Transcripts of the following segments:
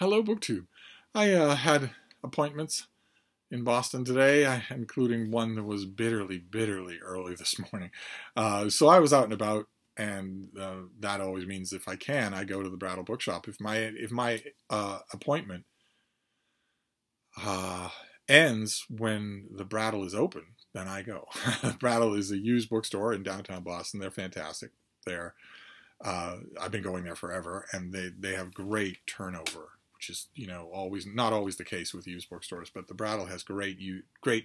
Hello, BookTube. I had appointments in Boston today, including one that was bitterly early this morning. So I was out and about, and that always means if I can, I go to the Brattle Bookshop. If my appointment ends when the Brattle is open, then I go. Brattle is a used bookstore in downtown Boston. They're fantastic. I've been going there forever, and they have great turnover, which is always not always the case with used bookstores, but the Brattle has great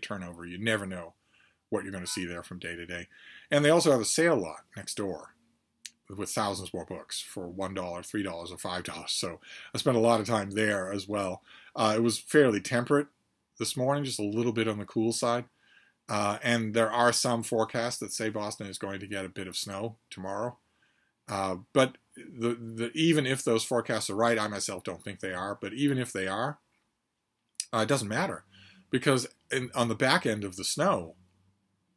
turnover. You never know what you're going to see there from day to day. And they also have a sale lot next door with thousands more books for $1, $3, or $5. So I spent a lot of time there as well. It was fairly temperate this morning, just a little bit on the cool side. And there are some forecasts that say Boston is going to get a bit of snow tomorrow. But even if those forecasts are right, I myself don't think they are, but even if they are, it doesn't matter, because on the back end of the snow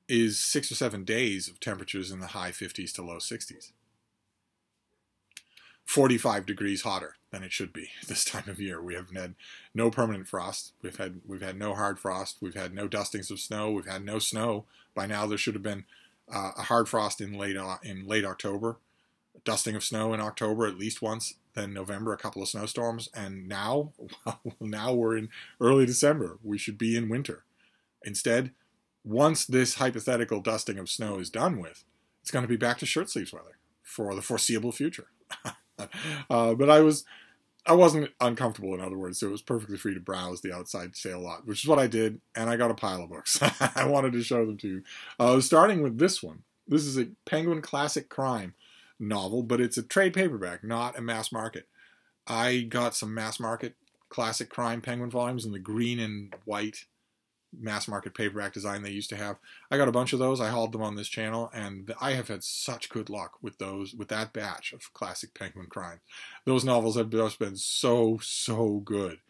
is 6 or 7 days of temperatures in the high 50s to low 60s. 45 degrees hotter than it should be this time of year. We have had no permanent frost. We've had no hard frost. We've had no dustings of snow. We've had no snow. By now there should have been a hard frost in late October. Dusting of snow in October at least once, then November a couple of snowstorms, and now we're in early December. We should be in winter. Instead, once this hypothetical dusting of snow is done with, it's going to be back to shirt sleeves weather for the foreseeable future. But I wasn't uncomfortable, in other words, so it was perfectly free to browse the outside sale lot, which is what I did, and I got a pile of books. I wanted to show them to you. Starting with this one. This is a Penguin classic crime novel, but it's a trade paperback, not a mass market. I got some mass market classic crime Penguin volumes in the green and white mass market paperback design they used to have. I got a bunch of those. I hauled them on this channel, and I have had such good luck with that batch of classic Penguin crime. Those novels have just been so good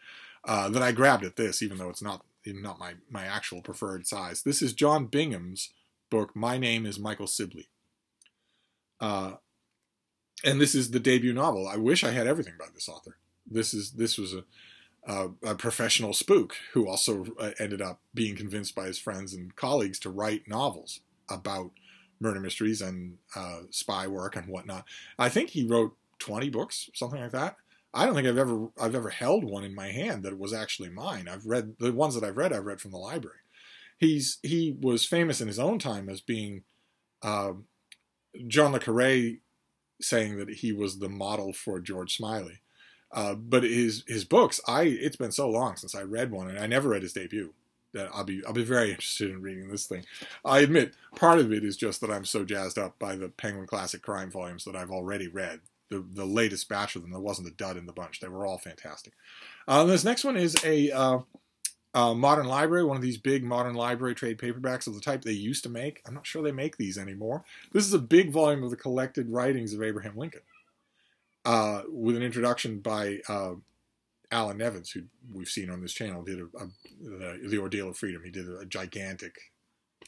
that I grabbed at this, even though it's not my actual preferred size. This is John Bingham's book, My Name is Michael Sibley. And this is the debut novel. I wish I had everything by this author. This was a professional spook who also ended up being convinced by his friends and colleagues to write novels about murder mysteries and spy work and whatnot. I think he wrote 20 books, something like that. I don't think I've ever held one in my hand that was actually mine. I've read the ones that I've read from the library. He was famous in his own time as being John le Carré saying that he was the model for George Smiley. But his books, it's been so long since I read one, and I never read his debut, that I'll be very interested in reading this thing. I admit, part of it is just that I'm so jazzed up by the Penguin Classic Crime volumes that I've already read. The latest batch of them, there wasn't a dud in the bunch. They were all fantastic. This next one is a modern library, one of these big modern library trade paperbacks of the type they used to make. I'm not sure they make these anymore. This is a big volume of the collected writings of Abraham Lincoln, with an introduction by Alan Nevins, who we've seen on this channel, did The Ordeal of Freedom. He did a gigantic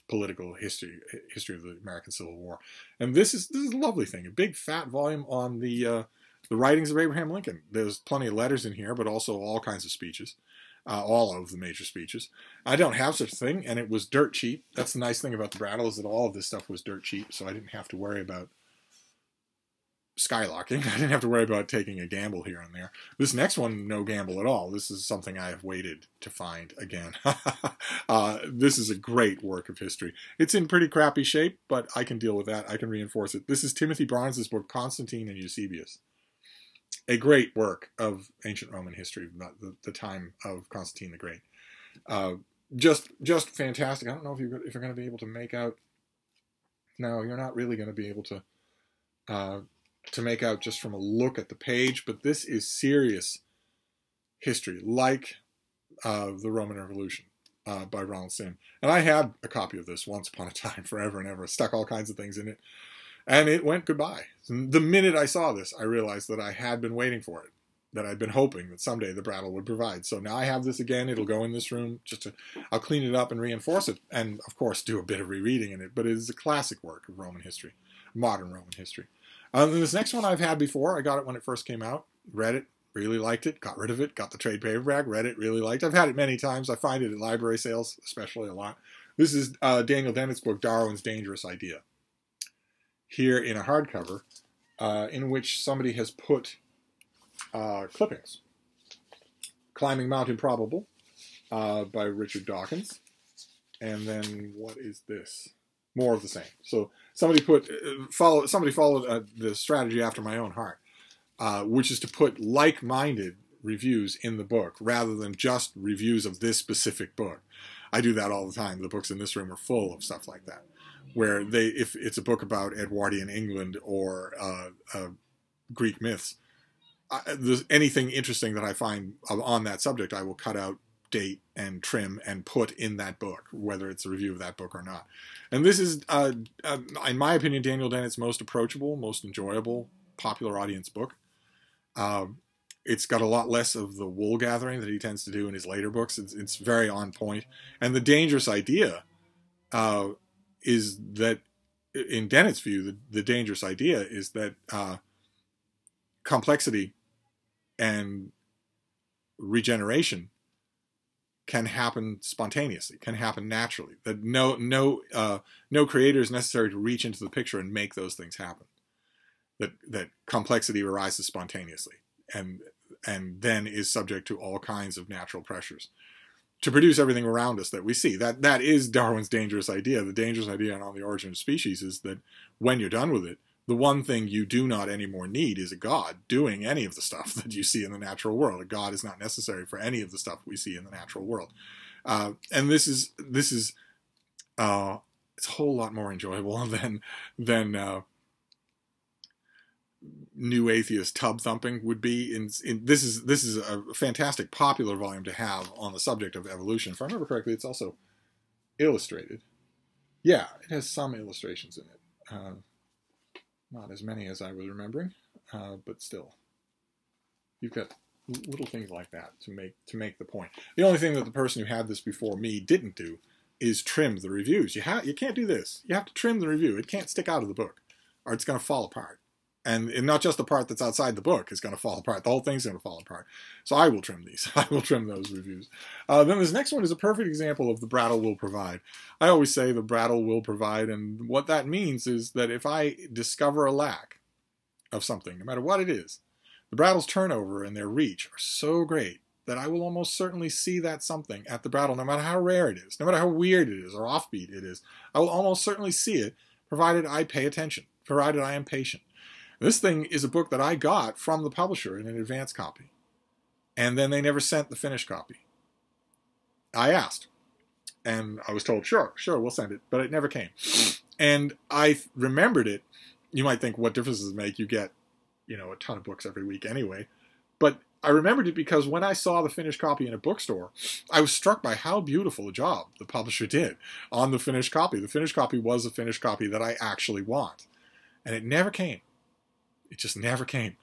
political history of the American Civil War. And this is a lovely thing, a big fat volume on the writings of Abraham Lincoln. There's plenty of letters in here, but also all kinds of speeches. All of the major speeches. I don't have such a thing, and it was dirt cheap. That's the nice thing about the Brattle, is that all of this stuff was dirt cheap, so I didn't have to worry about skylarking. I didn't have to worry about taking a gamble here and there. This next one, no gamble at all. This is something I have waited to find again. This is a great work of history. It's in pretty crappy shape, but I can deal with that. I can reinforce it. This is Timothy Barnes's book, Constantine and Eusebius. A great work of ancient Roman history, about the time of Constantine the Great. Just fantastic. I don't know if you're going to be able to make out. No, you're not really going to be able to make out just from a look at the page. But this is serious history, like the Roman Revolution by Ronald Sim. And I had a copy of this once upon a time, forever and ever. Stuck all kinds of things in it. And it went goodbye. The minute I saw this, I realized that I had been waiting for it, that I'd been hoping that someday the Brattle would provide. So now I have this again. It'll go in this room. I'll clean it up and reinforce it, and of course do a bit of rereading in it. But it is a classic work of Roman history, modern Roman history. This next one I've had before. I got it when it first came out, read it, really liked it, got rid of it, got the trade paperback, read it, really liked it. I've had it many times. I find it at library sales, especially a lot. This is Daniel Dennett's book, Darwin's Dangerous Idea. Here in a hardcover, in which somebody has put clippings. Climbing Mount Improbable by Richard Dawkins. And then what is this? More of the same. So somebody followed the strategy after my own heart, which is to put like-minded reviews in the book rather than just reviews of this specific book. I do that all the time. The books in this room are full of stuff like that, where if it's a book about Edwardian England or Greek myths, anything interesting that I find on that subject, I will cut out, date, and trim and put in that book, whether it's a review of that book or not. And this is, in my opinion, Daniel Dennett's most approachable, most enjoyable, popular audience book. It's got a lot less of the wool gathering that he tends to do in his later books. It's very on point. And the dangerous idea is that, in Dennett's view, the dangerous idea is that complexity and regeneration can happen spontaneously, can happen naturally. That no creator is necessary to reach into the picture and make those things happen. That complexity arises spontaneously and then is subject to all kinds of natural pressures to produce everything around us that we see. That is Darwin's dangerous idea. The dangerous idea on The Origin of Species is that when you're done with it, the one thing you do not anymore need is a God doing any of the stuff that you see in the natural world. A God is not necessary for any of the stuff we see in the natural world. And this is it's a whole lot more enjoyable than new atheist tub thumping would be. This is a fantastic popular volume to have on the subject of evolution. If I remember correctly, it's also illustrated. Yeah, it has some illustrations in it. Not as many as I was remembering, but still, you've got little things like that to make the point. The only thing that the person who had this before me didn't do is trim the reviews. You can't do this. You have to trim the review. It can't stick out of the book, or it's going to fall apart. And not just the part that's outside the book is going to fall apart. The whole thing's going to fall apart. So I will trim these. I will trim those reviews. Then this next one is a perfect example of the Brattle will provide. I always say the Brattle will provide, and what that means is that if I discover a lack of something, no matter what it is, the Brattle's turnover and their reach are so great that I will almost certainly see that something at the Brattle, no matter how rare it is, no matter how weird it is or offbeat it is. I will almost certainly see it, provided I pay attention, provided I am patient. This thing is a book that I got from the publisher in an advance copy. And then they never sent the finished copy. I asked. And I was told, sure, we'll send it. But it never came. And I remembered it. You might think, what difference does it make? You get, a ton of books every week anyway. But I remembered it because when I saw the finished copy in a bookstore, I was struck by how beautiful a job the publisher did on the finished copy. The finished copy was a finished copy that I actually want. And it never came. It just never came.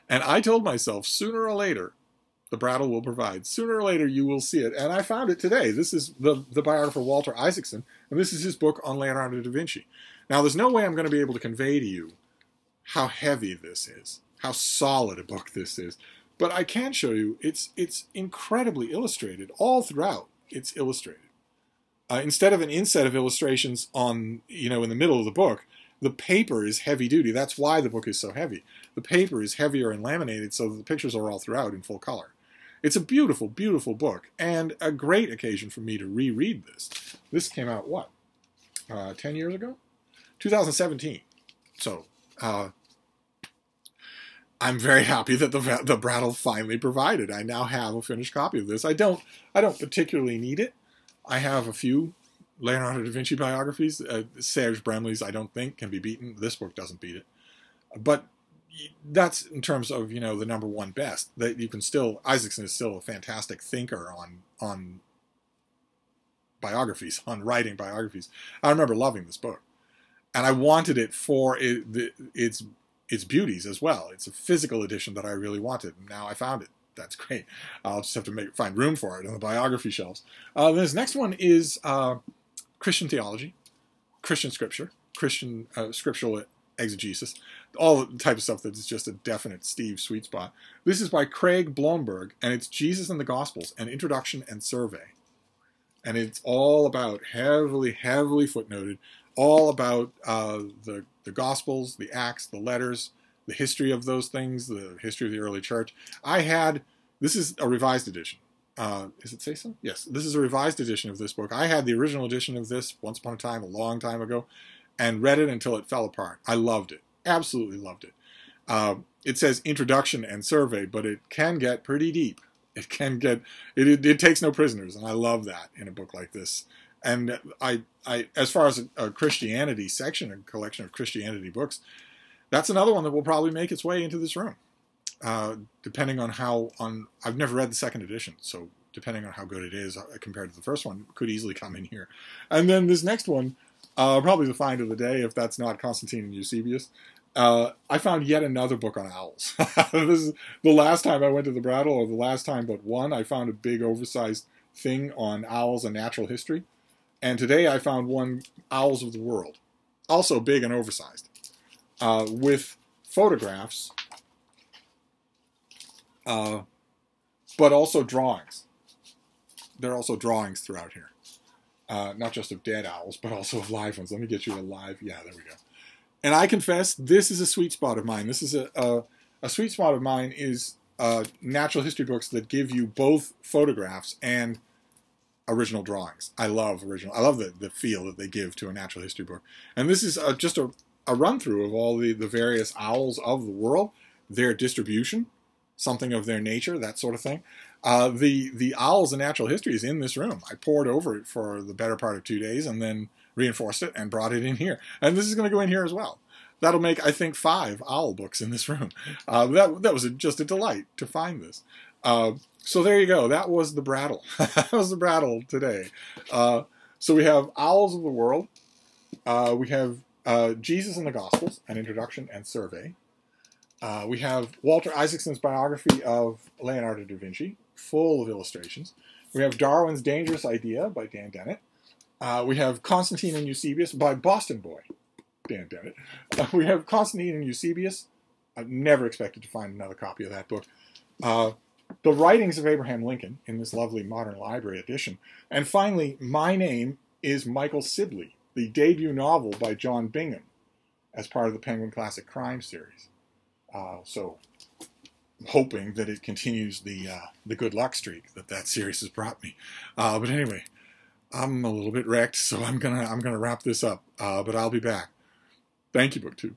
And I told myself, sooner or later, the Brattle will provide. Sooner or later, you will see it. And I found it today. This is the biographer Walter Isaacson, and this is his book on Leonardo da Vinci. Now, there's no way I'm going to be able to convey to you how heavy this is, how solid a book this is. But I can show you it's incredibly illustrated. All throughout, it's illustrated. Instead of an inset of illustrations on, in the middle of the book, the paper is heavy duty. That's why the book is so heavy. The paper is heavier and laminated so that the pictures are all throughout in full color. It's a beautiful, beautiful book and a great occasion for me to reread this. This came out, 10 years ago? 2017. So, I'm very happy that the Brattle finally provided. I now have a finished copy of this. I don't particularly need it. I have a few Leonardo da Vinci biographies. Serge Bremley's, I don't think, can be beaten. This book doesn't beat it. But that's in terms of, the number one best. That you can still, Isaacson is still a fantastic thinker on biographies, on writing biographies. I remember loving this book. And I wanted it for its beauties as well. It's a physical edition that I really wanted. And now I found it. That's great. I'll just have to find room for it on the biography shelves. This next one is Christian theology, Christian scripture, Christian scriptural exegesis, all the type of stuff that is just a definite Steve sweet spot. This is by Craig Blomberg, and it's Jesus and the Gospels, an introduction and survey. And it's all about, heavily footnoted, all about the Gospels, the Acts, the letters, the history of those things, the history of the early church. This is a revised edition. Is it say so? Yes, this is a revised edition of this book. I had the original edition of this once upon a time, a long time ago, and read it until it fell apart. I loved it. Absolutely loved it. It says introduction and survey, but it can get pretty deep. It can get, it takes no prisoners, and I love that in a book like this. And I as far as a Christianity section, a collection of Christianity books, that's another one that will probably make its way into this room. Depending on I've never read the second edition, so depending on how good it is compared to the first one, could easily come in here. And then this next one, probably the find of the day, if that's not Constantine and Eusebius. I found yet another book on owls. This is the last time I went to the Brattle, or the last time but one, I found a big oversized thing on owls and natural history. And today I found one, Owls of the World, also big and oversized, with photographs, but also drawings. There are also drawings throughout here, not just of dead owls, but also of live ones. Let me get you a live, yeah, there we go. And I confess, this is a sweet spot of mine. This is a sweet spot of mine is natural history books that give you both photographs and original drawings. I love the feel that they give to a natural history book. And this is just a run-through of all the various owls of the world, their distribution, something of their nature, that sort of thing. The owls in natural history is in this room. I pored over it for the better part of 2 days and then reinforced it and brought it in here. And this is going to go in here as well. That'll make, I think, 5 owl books in this room. That was just a delight to find this. So there you go. That was the Brattle. That was the Brattle today. So we have Owls of the World. We have Jesus and the Gospels, an introduction and survey. We have Walter Isaacson's biography of Leonardo da Vinci, full of illustrations. We have Darwin's Dangerous Idea by Dan Dennett. We have Constantine and Eusebius by Boston boy, Dan Dennett. We have Constantine and Eusebius. I've never expected to find another copy of that book. The Writings of Abraham Lincoln in this lovely modern library edition. And finally, My Name is Michael Sibley, the debut novel by John Bingham as part of the Penguin Classic Crime series. So I'm hoping that it continues the good luck streak that series has brought me. But anyway, I'm a little bit wrecked, so I'm gonna wrap this up. But I'll be back. Thank you, BookTube.